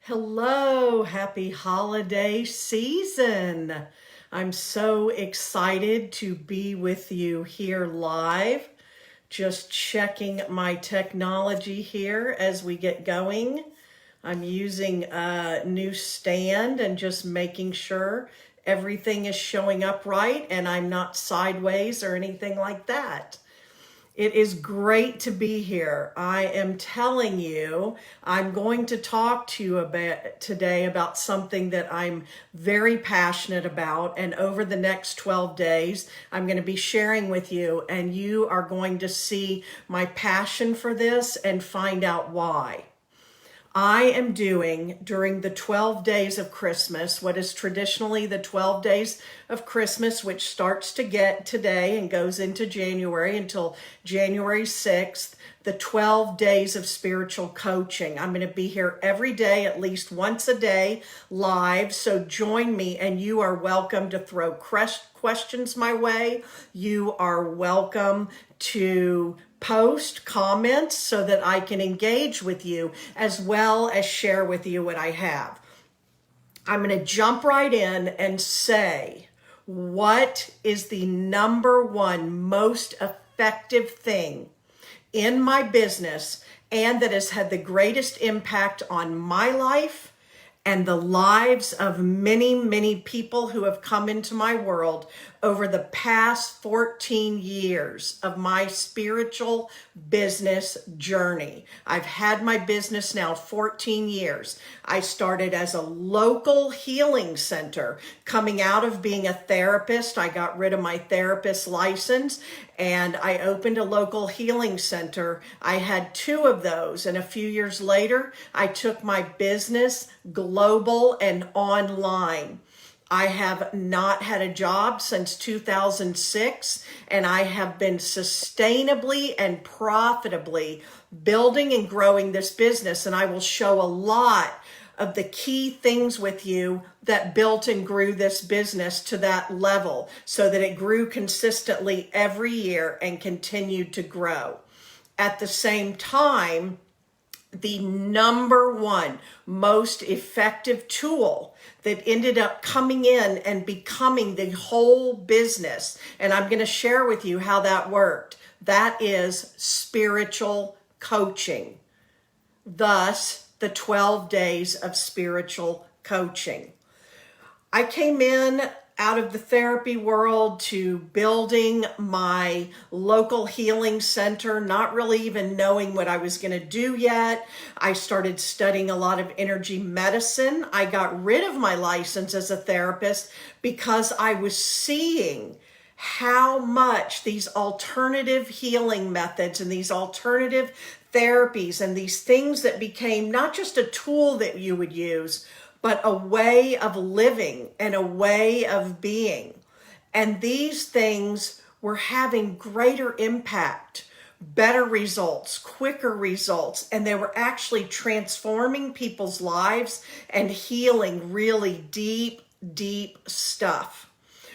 Hello, happy holiday season. I'm so excited to be with you here live. Just checking my technology here as we get going. I'm using a new stand and just making sure everything is showing up right and I'm not sideways or anything like that. It is great to be here. I am telling you, I'm going to talk to you today about something that I'm very passionate about. And over the next 12 days, I'm going to be sharing with you, and you are going to see my passion for this and find out why. I am doing during the 12 days of Christmas, what is traditionally the 12 days of Christmas, which starts to get today and goes into January until January 6th, the 12 days of spiritual coaching. I'm going to be here every day, at least once a day, live. So join me, and you are welcome to throw questions my way. You are welcome to post comments so that I can engage with you as well as share with you what I have. I'm going to jump right in and say, what is the number one most effective thing in my business and that has had the greatest impact on my life and the lives of many, many people who have come into my world over the past 14 years of my spiritual business journey. I've had my business now 14 years. I started as a local healing center. Coming out of being a therapist, I got rid of my therapist license and I opened a local healing center. I had two of those, and a few years later, I took my business global and online. I have not had a job since 2006, and I have been sustainably and profitably building and growing this business. And I will show a lot of the key things with you that built and grew this business to that level so that it grew consistently every year and continued to grow. At the same time, the number one most effective tool that ended up coming in and becoming the whole business, and I'm going to share with you how that worked, that is spiritual coaching. Thus, the 12 days of spiritual coaching. I came in out of the therapy world to building my local healing center, not really even knowing what I was going to do yet. I started studying a lot of energy medicine. I got rid of my license as a therapist because I was seeing how much these alternative healing methods and these alternative therapies and these things that became not just a tool that you would use, but a way of living and a way of being. And these things were having greater impact, better results, quicker results, and they were actually transforming people's lives and healing really deep, deep stuff.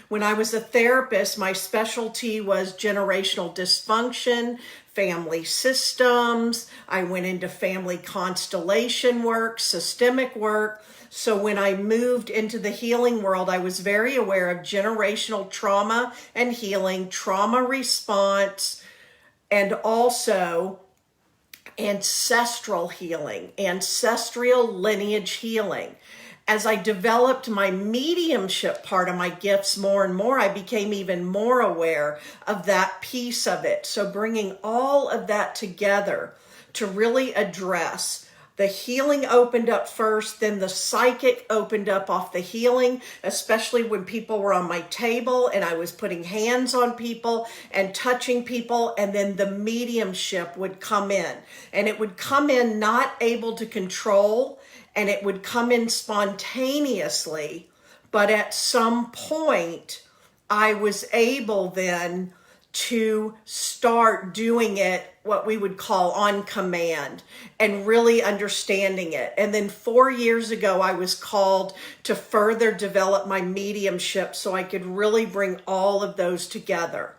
When I was a therapist, my specialty was generational dysfunction, family systems. I went into family constellation work, systemic work. So when I moved into the healing world, I was very aware of generational trauma and healing, trauma response, and also ancestral healing, ancestral lineage healing. As I developed my mediumship part of my gifts more and more, I became even more aware of that piece of it. So bringing all of that together to really address the healing opened up first, then the psychic opened up off the healing, especially when people were on my table and I was putting hands on people and touching people, and then the mediumship would come in. And it would come in not able to control, and it would come in spontaneously, but at some point I was able then to start doing it, what we would call on command, and really understanding it. And then 4 years ago, I was called to further develop my mediumship so I could really bring all of those together.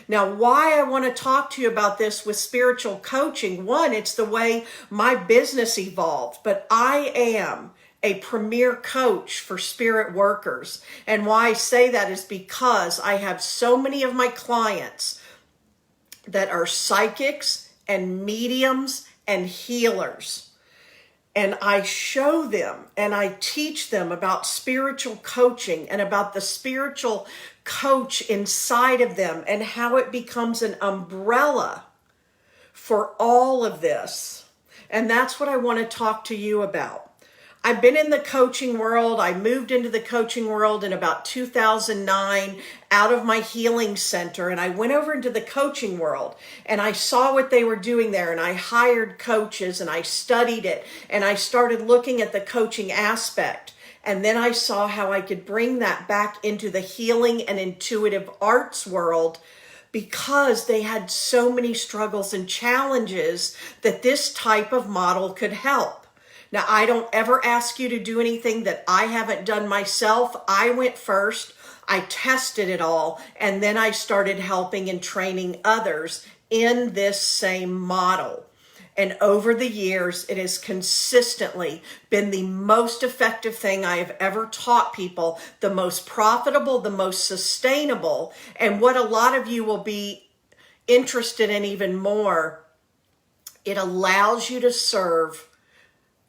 Now, why I want to talk to you about this with spiritual coaching, one, it's the way my business evolved, but I am a premier coach for spirit workers. And why I say that is because I have so many of my clients that are psychics and mediums and healers. And I show them and I teach them about spiritual coaching and about the spiritual coach inside of them and how it becomes an umbrella for all of this. And that's what I want to talk to you about. I've been in the coaching world. I moved into the coaching world in about 2009 out of my healing center, and I went over into the coaching world and I saw what they were doing there, and I hired coaches and I studied it and I started looking at the coaching aspect. And then I saw how I could bring that back into the healing and intuitive arts world, because they had so many struggles and challenges that this type of model could help. Now, I don't ever ask you to do anything that I haven't done myself. I went first, I tested it all, and then I started helping and training others in this same model. And over the years, it has consistently been the most effective thing I have ever taught people, the most profitable, the most sustainable, and what a lot of you will be interested in even more. It allows you to serve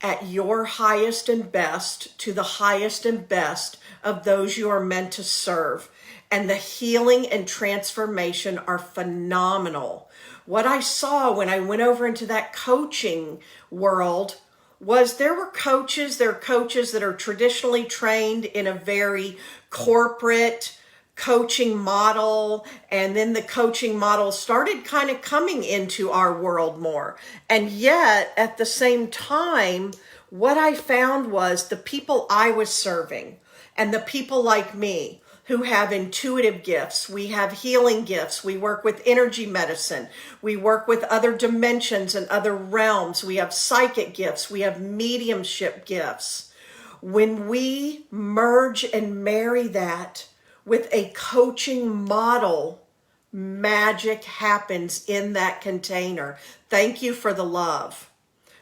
at your highest and best, to the highest and best of those you are meant to serve. And the healing and transformation are phenomenal. What I saw when I went over into that coaching world was there are coaches that are traditionally trained in a very corporate coaching model, and then the coaching model started kind of coming into our world more. And yet at the same time, what I found was the people I was serving and the people like me who have intuitive gifts, we have healing gifts, we work with energy medicine, we work with other dimensions and other realms, we have psychic gifts, we have mediumship gifts. When we merge and marry that with a coaching model, magic happens in that container. Thank you for the love.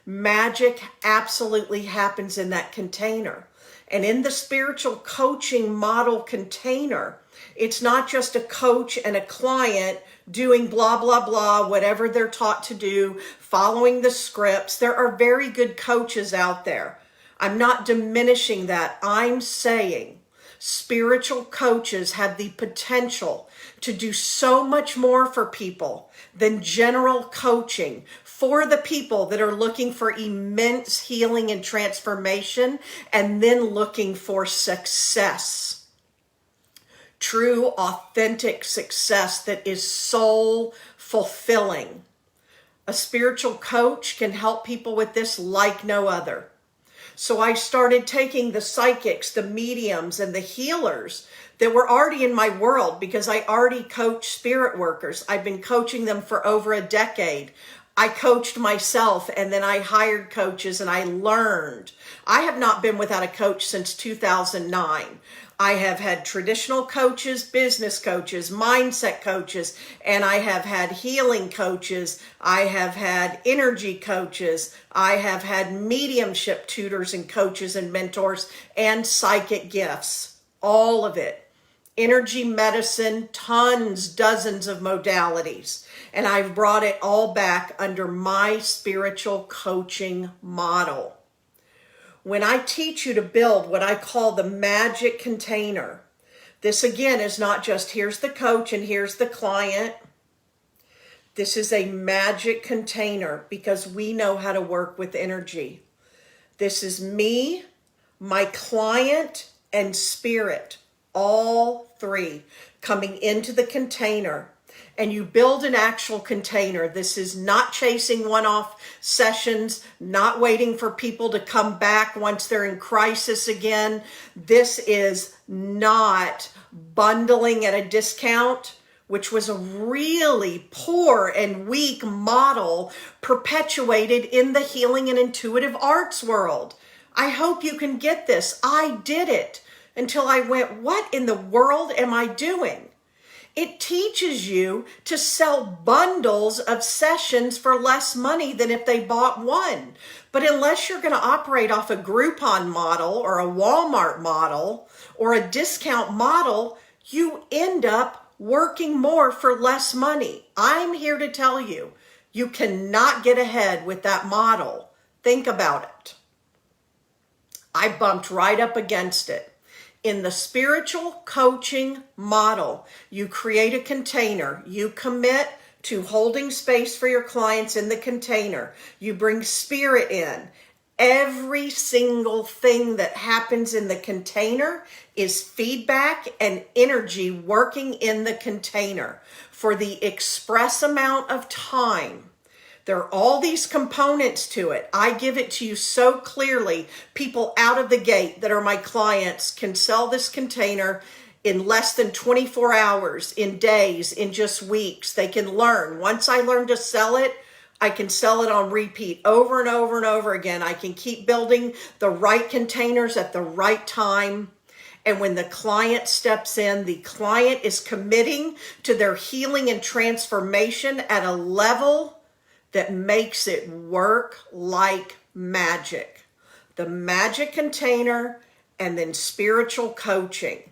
Magic absolutely happens in that container. And in the spiritual coaching model container, it's not just a coach and a client doing blah, blah, blah, whatever they're taught to do, following the scripts. There are very good coaches out there. I'm not diminishing that. I'm saying spiritual coaches have the potential to do so much more for people than general coaching for the people that are looking for immense healing and transformation and then looking for success. True, authentic success that is soul fulfilling. A spiritual coach can help people with this like no other. So I started taking the psychics, the mediums, and the healers that were already in my world, because I already coach spirit workers. I've been coaching them for over a decade. I coached myself, and then I hired coaches, and I learned. I have not been without a coach since 2009. I have had traditional coaches, business coaches, mindset coaches, and I have had healing coaches. I have had energy coaches. I have had mediumship tutors and coaches and mentors and psychic gifts. All of it. Energy medicine, tons, dozens of modalities. And I've brought it all back under my spiritual coaching model. When I teach you to build what I call the magic container, this again is not just here's the coach and here's the client. This is a magic container because we know how to work with energy. This is me, my client, and spirit, all three coming into the container. And you build an actual container. This is not chasing one-off sessions, not waiting for people to come back once they're in crisis again. This is not bundling at a discount, which was a really poor and weak model perpetuated in the healing and intuitive arts world. I hope you can get this. I did it until I went, what in the world am I doing? It teaches you to sell bundles of sessions for less money than if they bought one. But unless you're going to operate off a Groupon model or a Walmart model or a discount model, you end up working more for less money. I'm here to tell you, you cannot get ahead with that model. Think about it. I bumped right up against it. In the spiritual coaching model, you create a container. You commit to holding space for your clients in the container. You bring spirit in. Every single thing that happens in the container is feedback and energy working in the container for the express amount of time. There are all these components to it. I give it to you so clearly. People out of the gate that are my clients can sell this container in less than 24 hours, in days, in just weeks. They can learn. Once I learn to sell it, I can sell it on repeat over and over and over again. I can keep building the right containers at the right time. And when the client steps in, the client is committing to their healing and transformation at a level that makes it work like magic. The magic container and then spiritual coaching.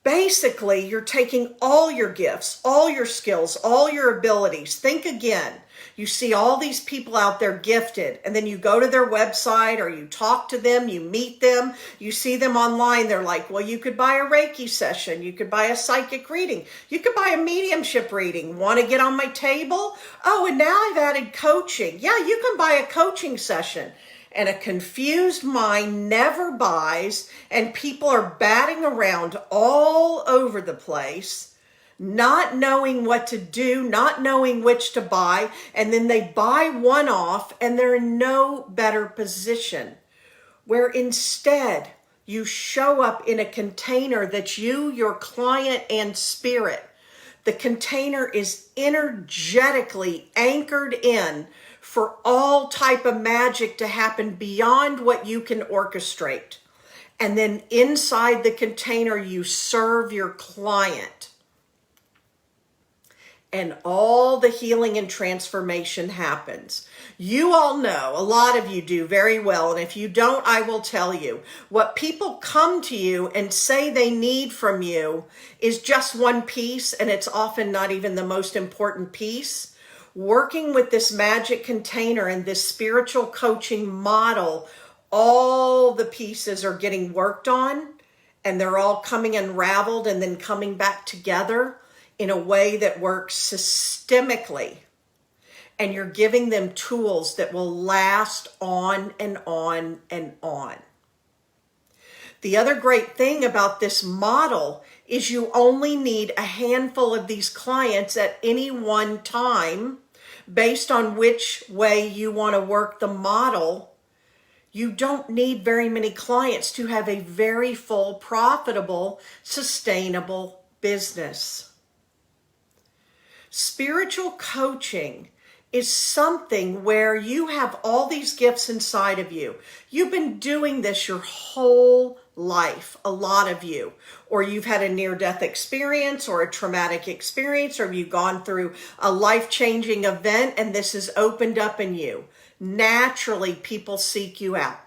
Basically, you're taking all your gifts, all your skills, all your abilities. Think again. You see all these people out there gifted, and then you go to their website or you talk to them, you meet them, you see them online. They're like, well, you could buy a Reiki session. You could buy a psychic reading. You could buy a mediumship reading. Want to get on my table? Oh, and now I've added coaching. Yeah, you can buy a coaching session. And a confused mind never buys, and people are batting around all over the place, not knowing what to do, not knowing which to buy, and then they buy one off and they're in no better position. Where instead you show up in a container that's you, your client, and spirit. The container is energetically anchored in for all type of magic to happen beyond what you can orchestrate. And then inside the container, you serve your client. And all the healing and transformation happens. You all know, a lot of you do very well, and if you don't, I will tell you. What people come to you and say they need from you is just one piece, and it's often not even the most important piece. Working with this magic container and this spiritual coaching model, all the pieces are getting worked on, and they're all coming unraveled and then coming back together in a way that works systemically. And you're giving them tools that will last on and on and on. The other great thing about this model is you only need a handful of these clients at any one time based on which way you want to work the model. You don't need very many clients to have a very full, profitable, sustainable business. Spiritual coaching is something where you have all these gifts inside of you. You've been doing this your whole life, a lot of you. Or you've had a near-death experience or a traumatic experience, or you've gone through a life-changing event and this has opened up in you. Naturally, people seek you out.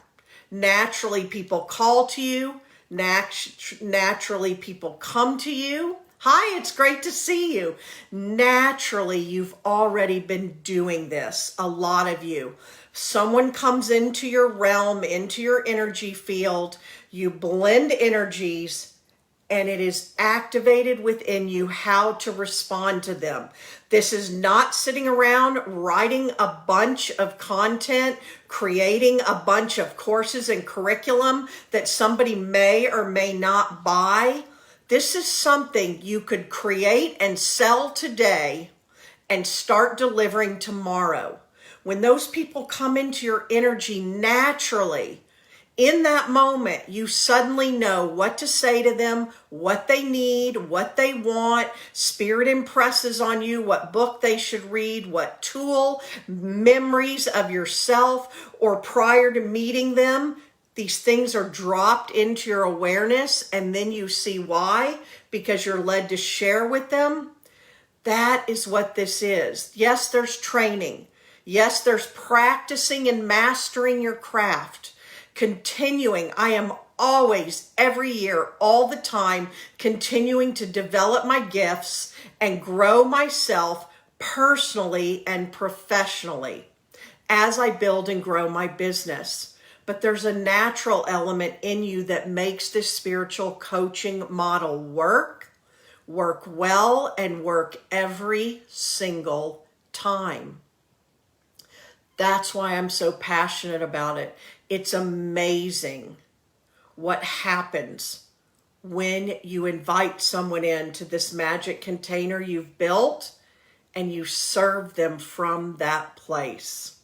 Naturally, people call to you. Naturally, people come to you. Hi, it's great to see you. Naturally, you've already been doing this, a lot of you. Someone comes into your realm, into your energy field, you blend energies, and it is activated within you how to respond to them. This is not sitting around writing a bunch of content, creating a bunch of courses and curriculum that somebody may or may not buy. This is something you could create and sell today and start delivering tomorrow. When those people come into your energy naturally, in that moment, you suddenly know what to say to them, what they need, what they want. Spirit impresses on you what book they should read, what tool, memories of yourself, or prior to meeting them. these things are dropped into your awareness and then you see why, because you're led to share with them. That is what this is. Yes, there's training. Yes, there's practicing and mastering your craft. Continuing. I am always, every year, all the time, continuing to develop my gifts and grow myself personally and professionally as I build and grow my business. But there's a natural element in you that makes this spiritual coaching model work well, and work every single time. That's why I'm so passionate about it. It's amazing what happens when you invite someone into this magic container you've built and you serve them from that place.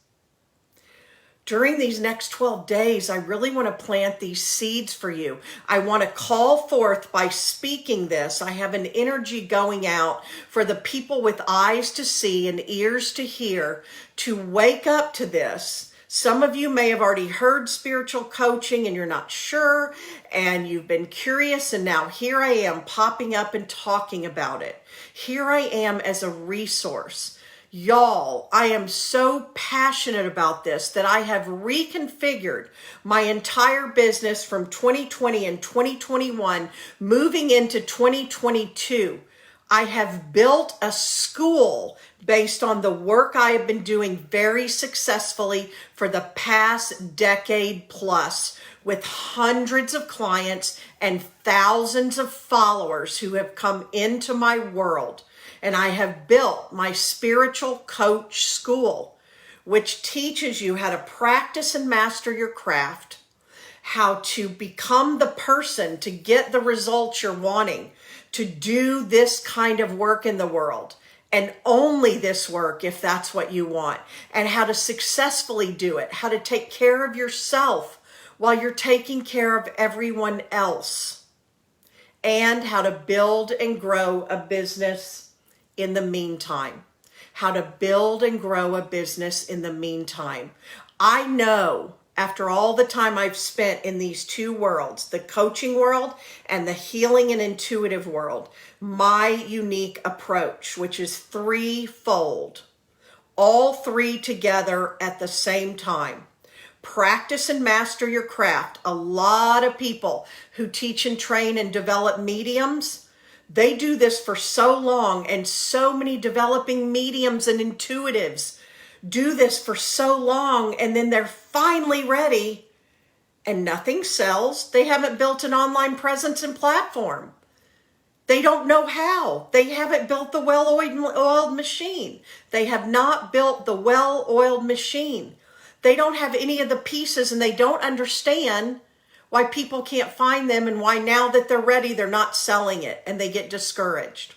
During these next 12 days, I really want to plant these seeds for you. I want to call forth by speaking this. I have an energy going out for the people with eyes to see and ears to hear to wake up to this. Some of you may have already heard spiritual coaching and you're not sure, and you've been curious, and now here I am popping up and talking about it. Here I am as a resource. Y'all, I am so passionate about this that I have reconfigured my entire business from 2020 and 2021 moving into 2022. I have built a school based on the work I have been doing very successfully for the past decade plus, with hundreds of clients and thousands of followers who have come into my world. And I have built my spiritual coach school, which teaches you how to practice and master your craft, how to become the person to get the results you're wanting, to do this kind of work in the world, and only this work if that's what you want, and how to successfully do it, how to take care of yourself while you're taking care of everyone else, and how to build and grow a business in the meantime. How to build and grow a business in the meantime. I know after all the time I've spent in these two worlds, the coaching world and the healing and intuitive world, my unique approach, which is threefold, all three together at the same time. Practice and master your craft. A lot of people who teach and train and develop mediums, they do this for so long, and so many developing mediums and intuitives do this for so long, and then they're finally ready and nothing sells. They haven't built an online presence and platform. They don't know how. They haven't built the well-oiled machine. They have not built the well-oiled machine. They don't have any of the pieces, and they don't understand why people can't find them, and why now that they're ready, they're not selling it, and they get discouraged.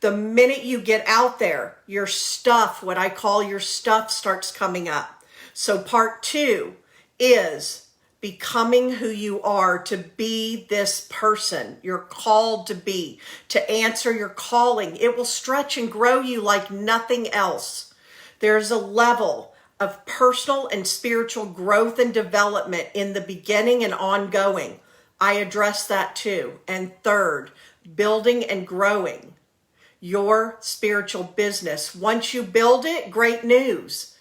The minute you get out there, your stuff, what I call your stuff, starts coming up. So part 2 is becoming who you are, to be this person you're called to be, to answer your calling. It will stretch and grow you like nothing else. There's a level of personal and spiritual growth and development in the beginning and ongoing. I address that too. And third, building and growing your spiritual business. Once you build it, great news.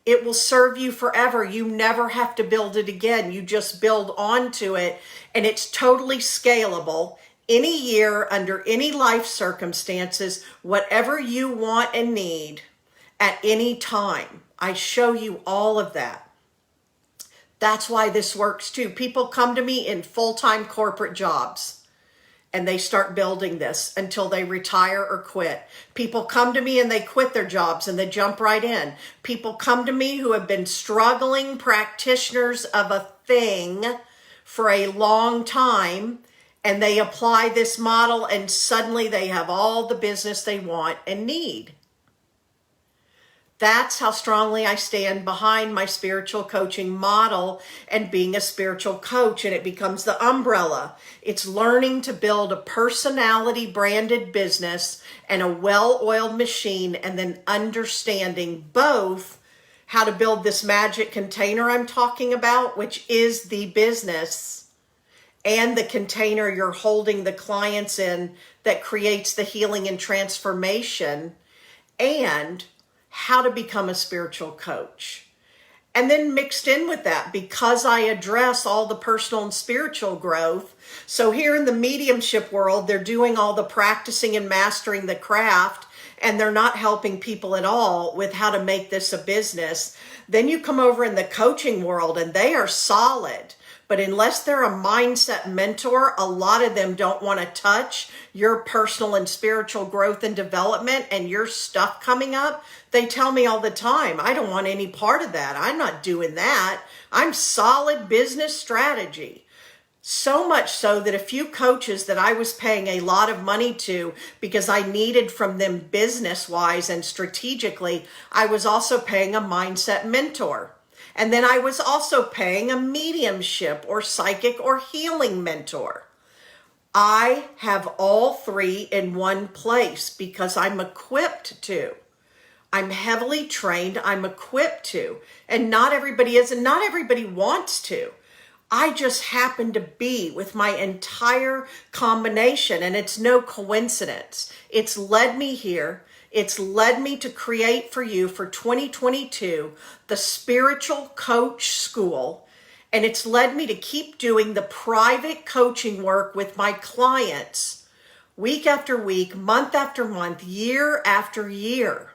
It will serve you forever. You never have to build it again. You just build onto it, and it's totally scalable. Any year, under any life circumstances, whatever you want and need at any time. I show you all of that. That's why this works too. People come to me in full-time corporate jobs, and they start building this until they retire or quit. People come to me and they quit their jobs and they jump right in. People come to me who have been struggling practitioners of a thing for a long time, and they apply this model, and suddenly they have all the business they want and need. That's how strongly I stand behind my spiritual coaching model and being a spiritual coach, and it becomes the umbrella. It's learning to build a personality branded business and a well-oiled machine, and then understanding both how to build this magic container I'm talking about, which is the business and the container you're holding the clients in that creates the healing and transformation, and how to become a spiritual coach. And then mixed in with that, because I address all the personal and spiritual growth. So here in the mediumship world, they're doing all the practicing and mastering the craft, and they're not helping people at all with how to make this a business. Then you come over in the coaching world and they are solid. But unless they're a mindset mentor, a lot of them don't want to touch your personal and spiritual growth and development and your stuff coming up. They tell me all the time, I don't want any part of that. I'm not doing that. I'm solid business strategy. So much so that a few coaches that I was paying a lot of money to because I needed from them business-wise and strategically, I was also paying a mindset mentor. And then I was also paying a mediumship or psychic or healing mentor. I have all three in one place because I'm equipped to. I'm heavily trained, I'm equipped to. And not everybody is, and not everybody wants to. I just happen to be with my entire combination, and it's no coincidence. It's led me here. It's led me to create for you for 2022 the Spiritual Coach School, and it's led me to keep doing the private coaching work with my clients week after week, month after month, year after year,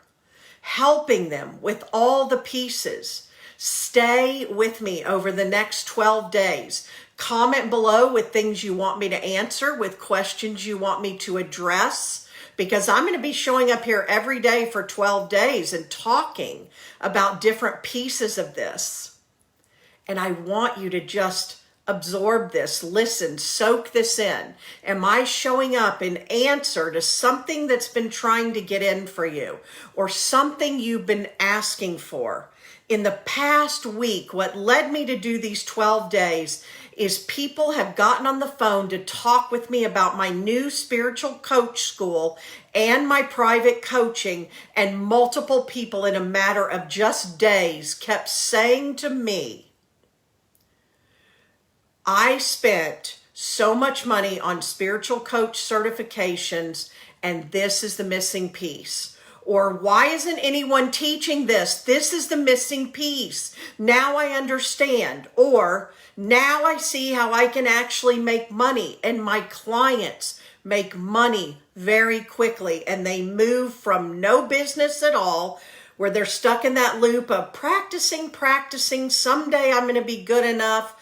helping them with all the pieces. Stay with me over the next 12 days. Comment below with things you want me to answer, with questions you want me to address, because I'm going to be showing up here every day for 12 days and talking about different pieces of this. And I want you to just absorb this, listen, soak this in. Am I showing up in answer to something that's been trying to get in for you, or something you've been asking for? In the past week, what led me to do these 12 days is people have gotten on the phone to talk with me about my new spiritual coach school and my private coaching, and multiple people in a matter of just days kept saying to me, I spent so much money on spiritual coach certifications, and this is the missing piece. Or why isn't anyone teaching this? This is the missing piece. Now I understand. Or now I see how I can actually make money, and my clients make money very quickly, and they move from no business at all, where they're stuck in that loop of practicing, someday I'm going to be good enough.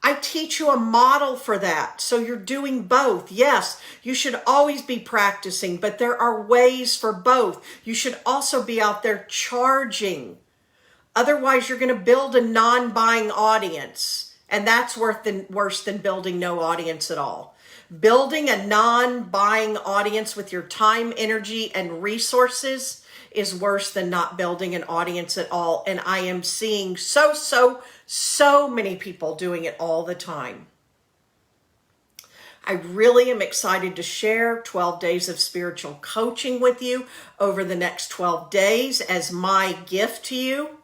I teach you a model for that. So you're doing both. Yes, you should always be practicing, but there are ways for both. You should also be out there charging. Otherwise, you're going to build a non-buying audience, and that's worse than building no audience at all. Building a non-buying audience with your time, energy, and resources is worse than not building an audience at all. And I am seeing so many people doing it all the time. I really am excited to share 12 days of spiritual coaching with you over the next 12 days as my gift to you.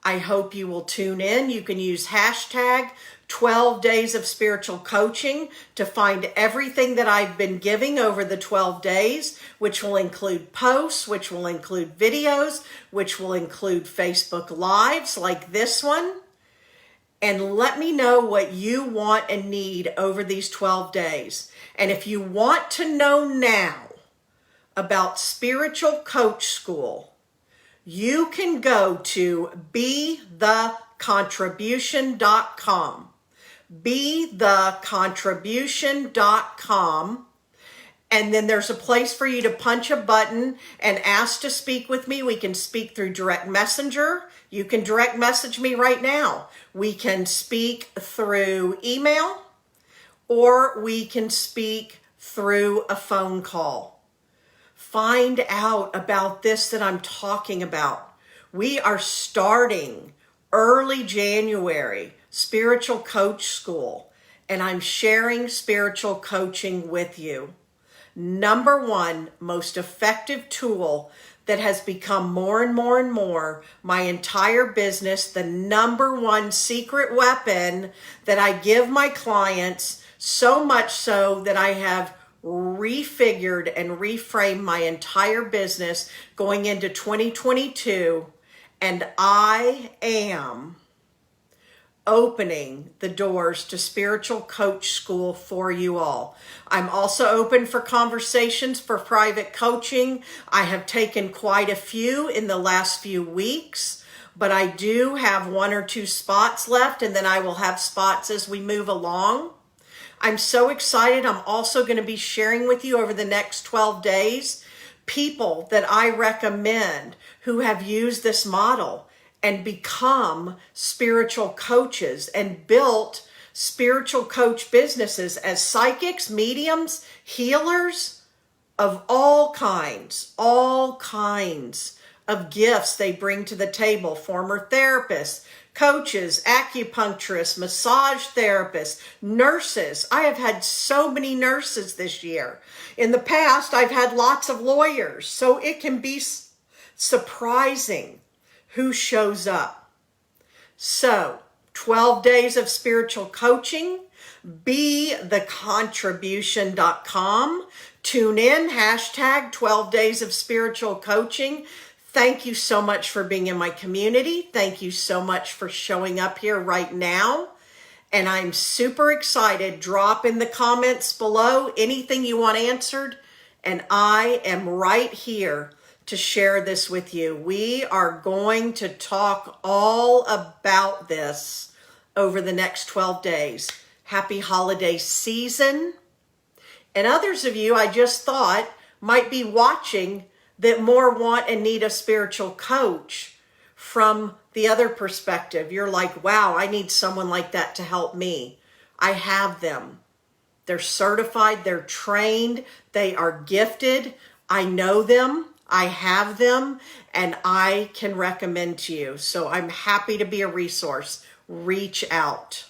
I hope you will tune in. You can use hashtag 12 days of spiritual coaching to find everything that I've been giving over the 12 days, which will include posts, which will include videos, which will include Facebook Lives like this one. And let me know what you want and need over these 12 days. And if you want to know now about Spiritual Coach School, you can go to bethecontribution.com. bethecontribution.com. And then there's a place for you to punch a button and ask to speak with me. We can speak through direct messenger. You can direct message me right now. We can speak through email, or we can speak through a phone call. Find out about this that I'm talking about. We are starting early January, Spiritual Coach School, and I'm sharing spiritual coaching with you. Number one most effective tool that has become more and more and more my entire business, the number one secret weapon that I give my clients, so much so that I have refigured and reframed my entire business going into 2022, and I am opening the doors to Spiritual Coach School for you all. I'm also open for conversations for private coaching. I have taken quite a few in the last few weeks, but I do have 1 or 2 spots left, and then I will have spots as we move along. I'm so excited. I'm also going to be sharing with you over the next 12 days people that I recommend who have used this model and become spiritual coaches and built spiritual coach businesses as psychics, mediums, healers of all kinds of gifts they bring to the table. Former therapists, coaches, acupuncturists, massage therapists, nurses. I have had so many nurses this year. In the past, I've had lots of lawyers, so it can be surprising who shows up. So, 12 days of spiritual coaching, bethecontribution.com. Tune in, hashtag 12 days of spiritual coaching. Thank you so much for being in my community. Thank you so much for showing up here right now. And I'm super excited. Drop in the comments below anything you want answered, and I am right here to share this with you. We are going to talk all about this over the next 12 days. Happy holiday season. And others of you, I just thought, might be watching that more want and need a spiritual coach from the other perspective. You're like, wow, I need someone like that to help me. I have them. They're certified, they're trained, they are gifted. I know them. I have them, and I can recommend to you. So I'm happy to be a resource. Reach out.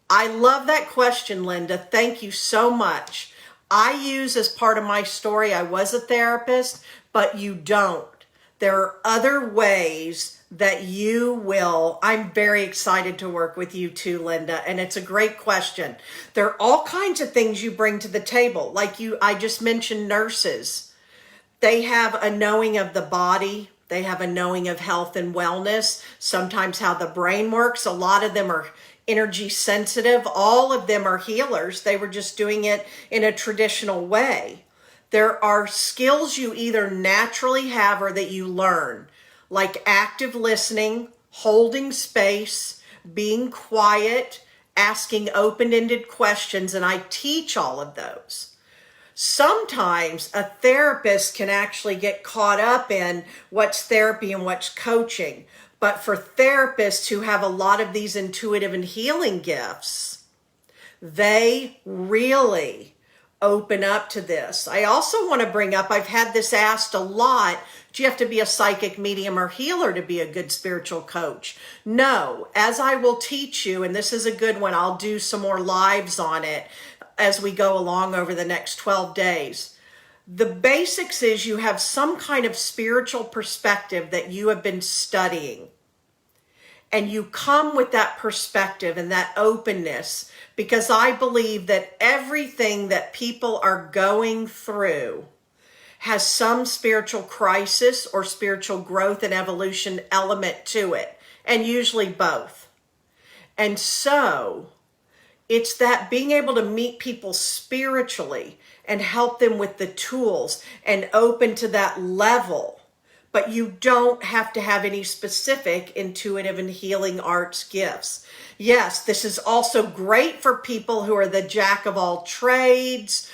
I love that question, Linda. Thank you so much. I use as part of my story, I was a therapist, but you don't. There are other ways that you will. I'm very excited to work with you too, Linda, and it's a great question. There are all kinds of things you bring to the table. Like I just mentioned nurses. They have a knowing of the body. They have a knowing of health and wellness, sometimes how the brain works. A lot of them are energy sensitive. All of them are healers. They were just doing it in a traditional way. There are skills you either naturally have or that you learn, like active listening, holding space, being quiet, asking open-ended questions, and I teach all of those. Sometimes a therapist can actually get caught up in what's therapy and what's coaching. But for therapists who have a lot of these intuitive and healing gifts, they really open up to this. I also want to bring up, I've had this asked a lot, do you have to be a psychic, medium, or healer to be a good spiritual coach? No, as I will teach you, and this is a good one, I'll do some more lives on it as we go along over the next 12 days. The basics is you have some kind of spiritual perspective that you have been studying. And you come with that perspective and that openness, because I believe that everything that people are going through has some spiritual crisis or spiritual growth and evolution element to it, and usually both. And so it's that being able to meet people spiritually and help them with the tools and open to that level. But you don't have to have any specific intuitive and healing arts gifts. Yes, this is also great for people who are the jack of all trades.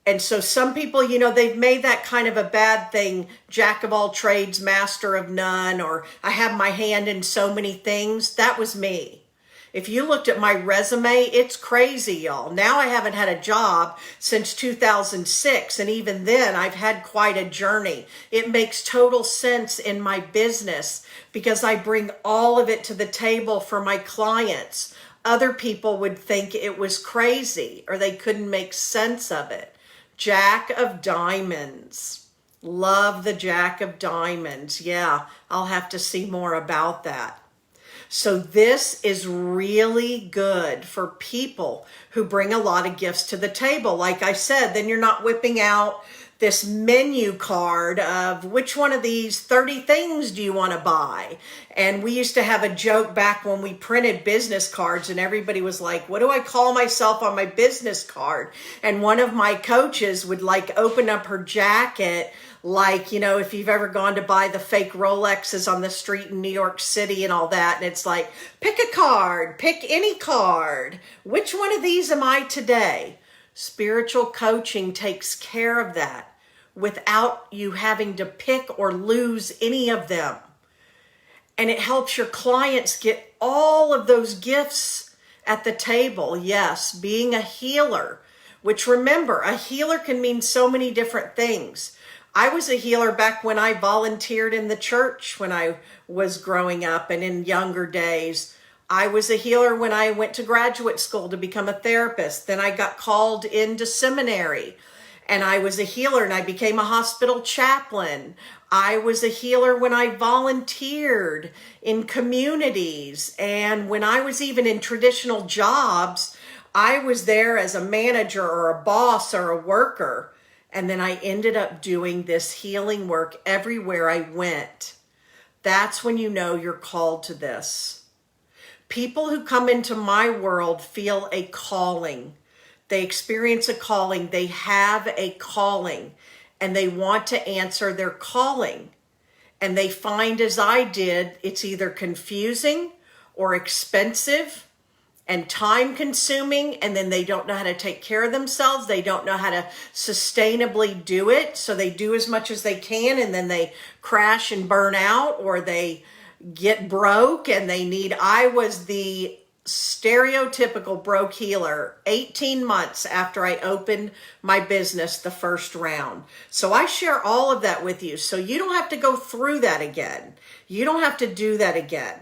And so some people, they've made that kind of a bad thing, jack of all trades, master of none, or I have my hand in so many things. That was me. If you looked at my resume, it's crazy, y'all. Now I haven't had a job since 2006, and even then I've had quite a journey. It makes total sense in my business because I bring all of it to the table for my clients. Other people would think it was crazy or they couldn't make sense of it. Jack of diamonds. Love the Jack of Diamonds. Yeah, I'll have to see more about that. So this is really good for people who bring a lot of gifts to the table. Like I said, then you're not whipping out this menu card of which one of these 30 things do you want to buy? And we used to have a joke back when we printed business cards and everybody was like, what do I call myself on my business card? And one of my coaches would like open up her jacket, like, you know, if you've ever gone to buy the fake Rolexes on the street in New York City and all that, and it's like, pick a card, pick any card. Which one of these am I today? Spiritual coaching takes care of that without you having to pick or lose any of them. And it helps your clients get all of those gifts at the table. Yes, being a healer, which remember, a healer can mean so many different things. I was a healer back when I volunteered in the church when I was growing up and in younger days. I was a healer when I went to graduate school to become a therapist. Then I got called into seminary and I was a healer and I became a hospital chaplain. I was a healer when I volunteered in communities. And when I was even in traditional jobs, I was there as a manager or a boss or a worker. And then I ended up doing this healing work everywhere I went. That's when you know you're called to this. People who come into my world feel a calling. They experience a calling. They have a calling and they want to answer their calling. And they find, as I did, it's either confusing or expensive and time consuming, and then they don't know how to take care of themselves. They don't know how to sustainably do it. So they do as much as they can and then they crash and burn out, or they get broke and they need. I was the stereotypical broke healer 18 months after I opened my business the first round. So I share all of that with you so you don't have to go through that again. You don't have to do that again.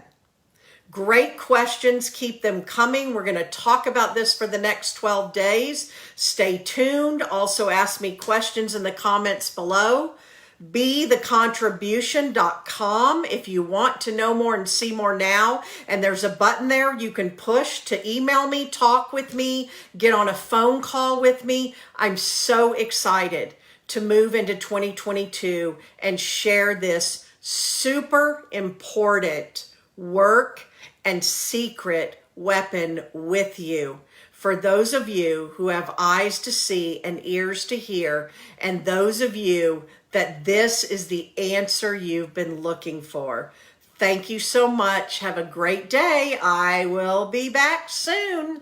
Great questions. Keep them coming. We're going to talk about this for the next 12 days. Stay tuned. Also ask me questions in the comments below. BeTheContribution.com if you want to know more and see more now. And there's a button there you can push to email me, talk with me, get on a phone call with me. I'm so excited to move into 2022 and share this super important work and secret weapon with you. For those of you who have eyes to see and ears to hear, and those of you that this is the answer you've been looking for. Thank you so much. Have a great day. I will be back soon.